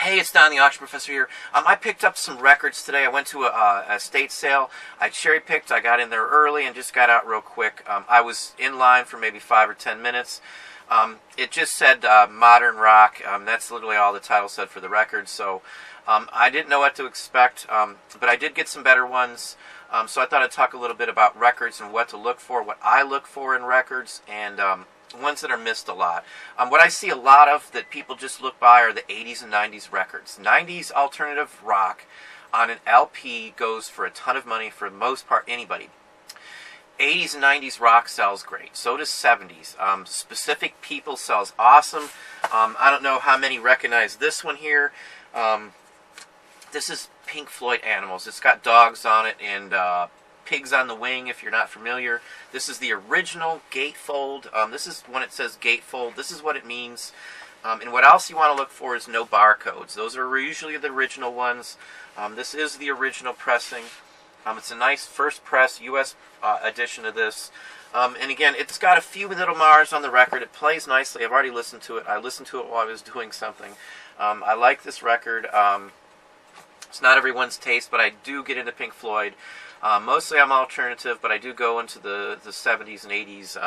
Hey, it's Don the Auction Professor here. I picked up some records today. I went to a estate sale. I cherry picked. I got in there early and just got out real quick. I was in line for maybe 5 or 10 minutes. It just said modern rock. That's literally all the title said for the record. So I didn't know what to expect, but I did get some better ones. So I thought I'd talk a little bit about records and what to look for, what I look for in records, and ones that are missed a lot. What I see a lot of that people just look by are the 80s and 90s records. 90s alternative rock on an LP goes for a ton of money for the most part, anybody. 80s and 90s rock sells great. So does 70s. Specific People sells awesome. I don't know how many recognize this one here. This is Pink Floyd Animals. It's got dogs on it and pigs on the wing, if you're not familiar. This is the original gatefold. This is when it says gatefold. This is what it means. And what else you want to look for is no barcodes. Those are usually the original ones. This is the original pressing. It's a nice first press U.S. edition of this. And again, it's got a few little Mars on the record. It plays nicely. I've already listened to it. I listened to it while I was doing something. I like this record. It's not everyone's taste, but I do get into Pink Floyd. Mostly I'm alternative, but I do go into the 70s and 80s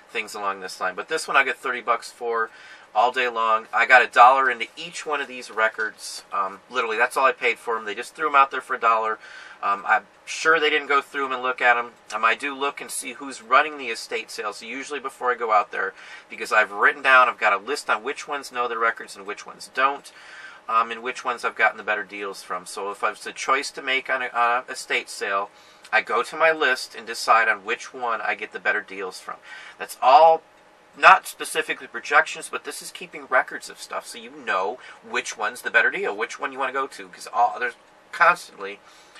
things along this line. But this one I get $30 for all day long. I got $1 into each one of these records. Literally, that's all I paid for them. They just threw them out there for $1. I'm sure they didn't go through them and look at them. I do look and see who's running the estate sales, usually before I go out there, because I've written down, I've got a list on which ones know the records and which ones don't. And which ones I've gotten the better deals from. So if I was a choice to make on a estate sale, I go to my list and decide on which one I get the better deals from. That's all, not specifically projections, but this is keeping records of stuff so you know which one's the better deal, which one you want to go to, because there's constantly,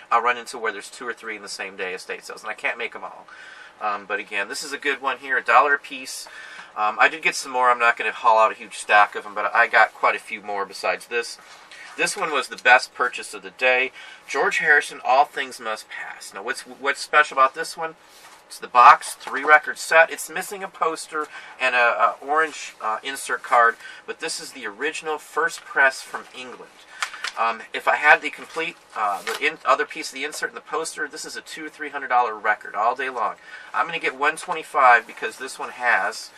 I'll run into where there's 2 or 3 in the same day estate sales, and I can't make them all. But again, this is a good one here, $1 a piece. I did get some more. I'm not going to haul out a huge stack of them, but I got quite a few more besides this. This one was the best purchase of the day. George Harrison, All Things Must Pass. Now, what's special about this one? It's the box, 3-record set. It's missing a poster and a orange insert card, but this is the original first press from England. If I had the complete, other piece of the insert and the poster, this is a $200 or $300 record all day long. I'm going to get $125 because this one has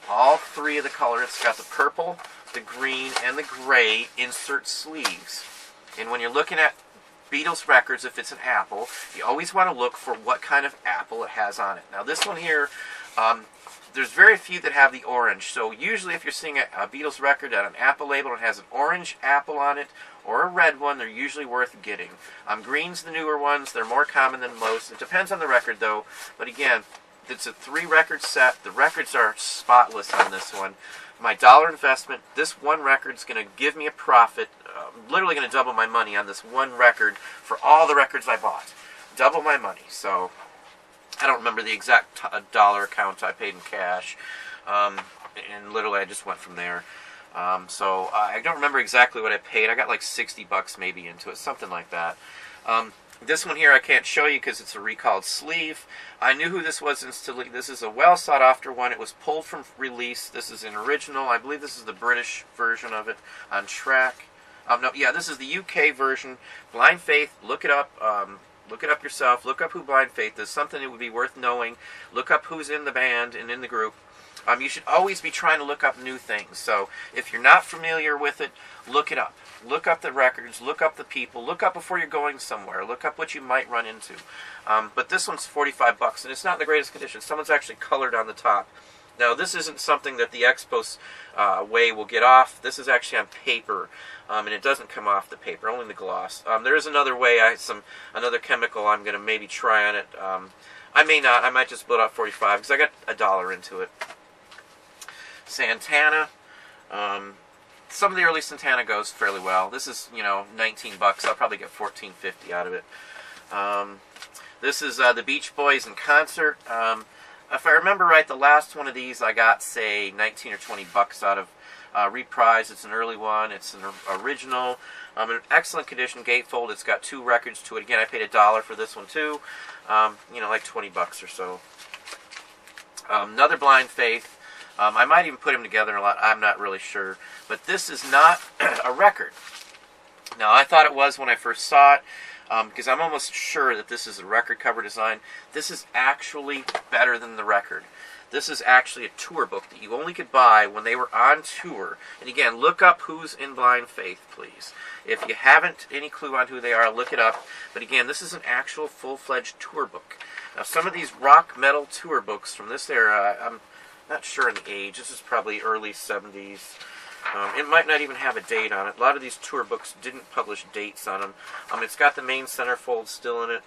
all 3 of the color. It's got the purple, the green, and the gray insert sleeves. And when you're looking at Beatles records, if it's an apple, you always want to look for what kind of apple it has on it. Now this one here, there's very few that have the orange. So usually if you're seeing a Beatles record at an Apple label and it has an orange apple on it or a red one, they're usually worth getting. Green's the newer ones. They're more common than most. It depends on the record though. But again, it's a 3-record set. The records are spotless on this one. My $1 investment, this one record's going to give me a profit. I'm literally going to double my money on this one record for all the records I bought. Double my money. So I don't remember the exact dollar count I paid in cash, and literally I just went from there. So I don't remember exactly what I paid. I got like $60 maybe into it, something like that. This one here I can't show you because it's a recalled sleeve. I knew who this was instantly. This is a well sought after one. It was pulled from release. This is an original. I believe this is the British version of it on track. No, yeah, this is the UK version. Blind Faith, look it up. Look it up yourself. Look up who Blind Faith is. Something that would be worth knowing. Look up who's in the band and in the group. You should always be trying to look up new things. So if you're not familiar with it, look it up. Look up the records. Look up the people. Look up before you're going somewhere. Look up what you might run into. But this one's $45, and it's not in the greatest condition. Someone's actually colored on the top. Now, this isn't something that the Expos way will get off. This is actually on paper, and it doesn't come off the paper, only the gloss. There is another way, another chemical I'm going to maybe try on it. I may not. I might just split out 45 because I got $1 into it. Santana. Some of the early Santana goes fairly well. This is, $19. I'll probably get $14.50 out of it. This is the Beach Boys in concert. If I remember right, the last one of these I got, say, 19 or 20 bucks out of Reprise. It's an early one. It's an original. In excellent condition, gatefold. It's got 2 records to it. Again, I paid $1 for this one too. Like 20 bucks or so. Another Blind Faith. I might even put them together a lot. I'm not really sure. But this is not a record. Now, I thought it was when I first saw it, because I'm almost sure that this is a record cover design. This is actually better than the record. This is actually a tour book that you only could buy when they were on tour. And again, look up Who's in Blind Faith, please. If you haven't any clue on who they are, look it up. But again, this is an actual full-fledged tour book. Now, some of these rock metal tour books from this era, I'm not sure in the age. This is probably early 70s. It might not even have a date on it. A lot of these tour books didn't publish dates on them. It's got the main centerfold still in it.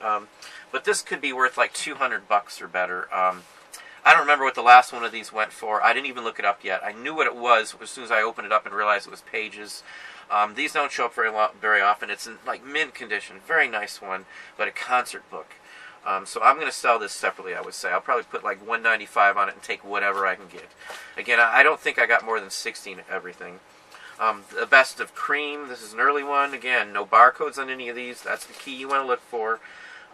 But this could be worth like $200 or better. I don't remember what the last one of these went for. I didn't even look it up yet. I knew what it was as soon as I opened it up and realized it was pages. These don't show up very often. It's in like mint condition. Very nice one, but a concert book. So I'm going to sell this separately, I would say. I'll probably put like $195 on it and take whatever I can get. Again, I don't think I got more than 16 of everything. The Best of Cream. This is an early one. Again, no barcodes on any of these. That's the key you want to look for.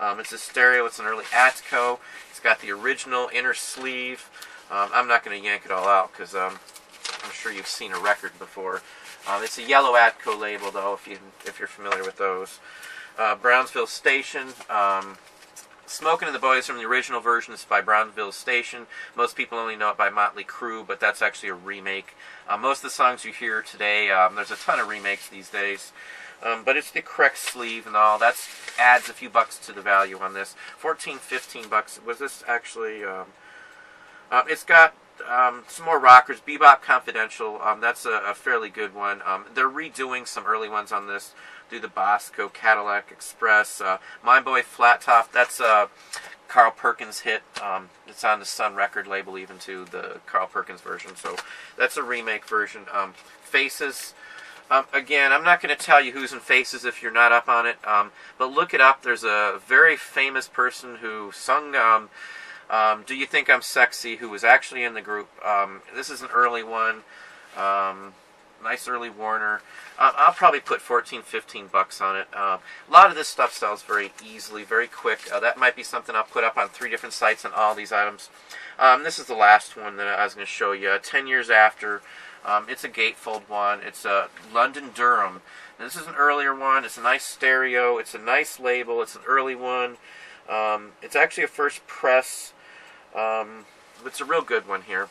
It's a stereo. It's an early Atco. It's got the original inner sleeve. I'm not going to yank it all out because I'm sure you've seen a record before. It's a yellow Atco label, though, if you're familiar with those. Brownsville Station. Smoking in the Boys from the original version is by Brownsville Station. Most people only know it by Motley Crue, but that's actually a remake. Most of the songs you hear today, there's a ton of remakes these days. But it's the correct sleeve and all. That adds a few bucks to the value on this. 14, 15 bucks. Was this actually... it's got some more rockers. Bebop Confidential. That's a fairly good one. They're redoing some early ones on this. Do the Bosco, Cadillac Express. My Boy Flat Top. That's a Carl Perkins hit. It's on the Sun record label even too, the Carl Perkins version. So that's a remake version. Faces. Again, I'm not going to tell you who's in Faces if you're not up on it, but look it up. There's a very famous person who sung Do You Think I'm Sexy, who was actually in the group. This is an early one. Nice early Warner. I'll probably put 14, 15 bucks on it. A lot of this stuff sells very easily, very quick. That might be something I'll put up on 3 different sites on all these items. This is the last one that I was going to show you. 10 years after. It's a gatefold one. It's a London Durham. Now, this is an earlier one. It's a nice stereo. It's a nice label. It's an early one. It's actually a first press. It's a real good one here.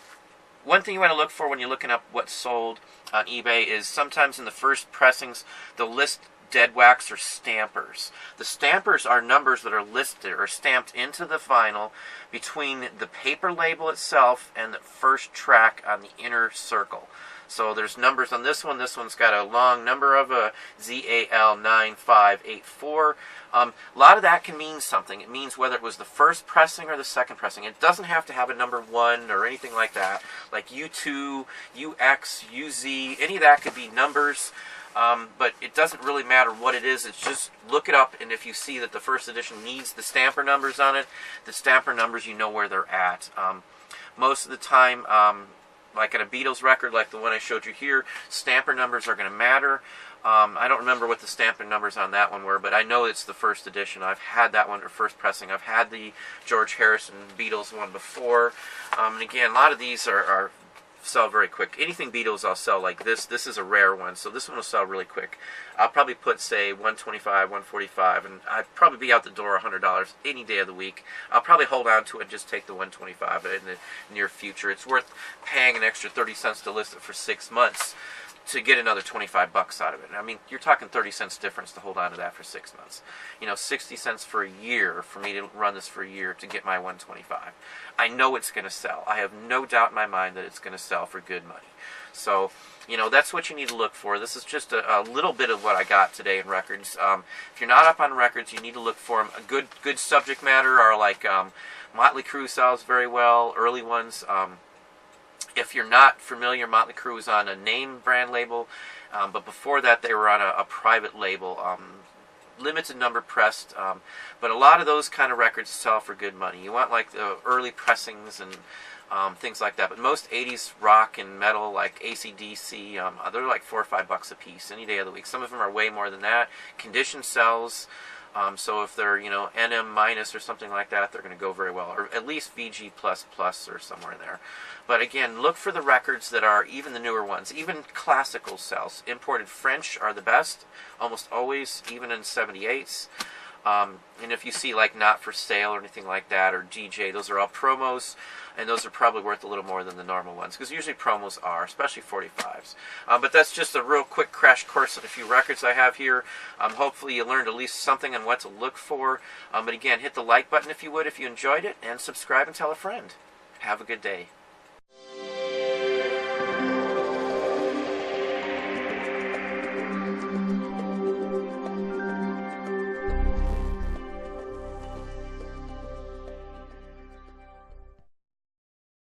One thing you want to look for when you're looking up what's sold on eBay is sometimes in the first pressings, they'll list dead wax or stampers. The stampers are numbers that are listed or stamped into the vinyl between the paper label itself and the first track on the inner circle. So there's numbers on this one. This one's got a long number of a ZAL9584. A lot of that can mean something. It means whether it was the first pressing or the second pressing. It doesn't have to have a number 1 or anything like that. Like U2, UX, UZ, any of that could be numbers. But it doesn't really matter what it is. It's just look it up, and if you see that the first edition needs the stamper numbers on it, the stamper numbers, you know where they're at. Most of the time, like at a Beatles record like the one I showed you here, stamper numbers are going to matter. I don't remember what the stamper numbers on that one were, but I know it's the first edition. I've had that one, or first pressing. I've had the George Harrison Beatles one before. And again, a lot of these are sell very quick. Anything Beatles I'll sell like this. This is a rare one, so this one will sell really quick. I'll probably put, say, $125, $145, and I'd probably be out the door $100 any day of the week. I'll probably hold on to it and just take the $125 in the near future. It's worth paying an extra 30 cents to list it for 6 months to get another 25 bucks out of it. I mean, you're talking 30 cents difference to hold on to that for 6 months. You know, 60 cents for a year for me to run this for a year to get my 125. I know it's going to sell. I have no doubt in my mind that it's going to sell for good money. So, you know, that's what you need to look for. This is just a little bit of what I got today in records. If you're not up on records, you need to look for them. A good subject matter are like Motley Crue sells very well, early ones. If you're not familiar, Motley Crue was on a name brand label, but before that they were on a private label, limited number pressed, but a lot of those kind of records sell for good money. You want like the early pressings and things like that, but most 80s rock and metal like AC/DC, they're like $4 or $5 a piece any day of the week. Some of them are way more than that. Condition sells. So if they're, NM minus or something like that, they're going to go very well, or at least VG plus plus or somewhere in there. But again, look for the records that are even the newer ones, even classical cells. Imported French are the best, almost always, even in 78s. And if you see like Not For Sale or anything like that, or DJ, those are all promos, and those are probably worth a little more than the normal ones, because usually promos are, especially 45s. But that's just a real quick crash course on a few records I have here. Hopefully you learned at least something on what to look for. But again, hit the like button if you would, if you enjoyed it, and subscribe and tell a friend. Have a good day.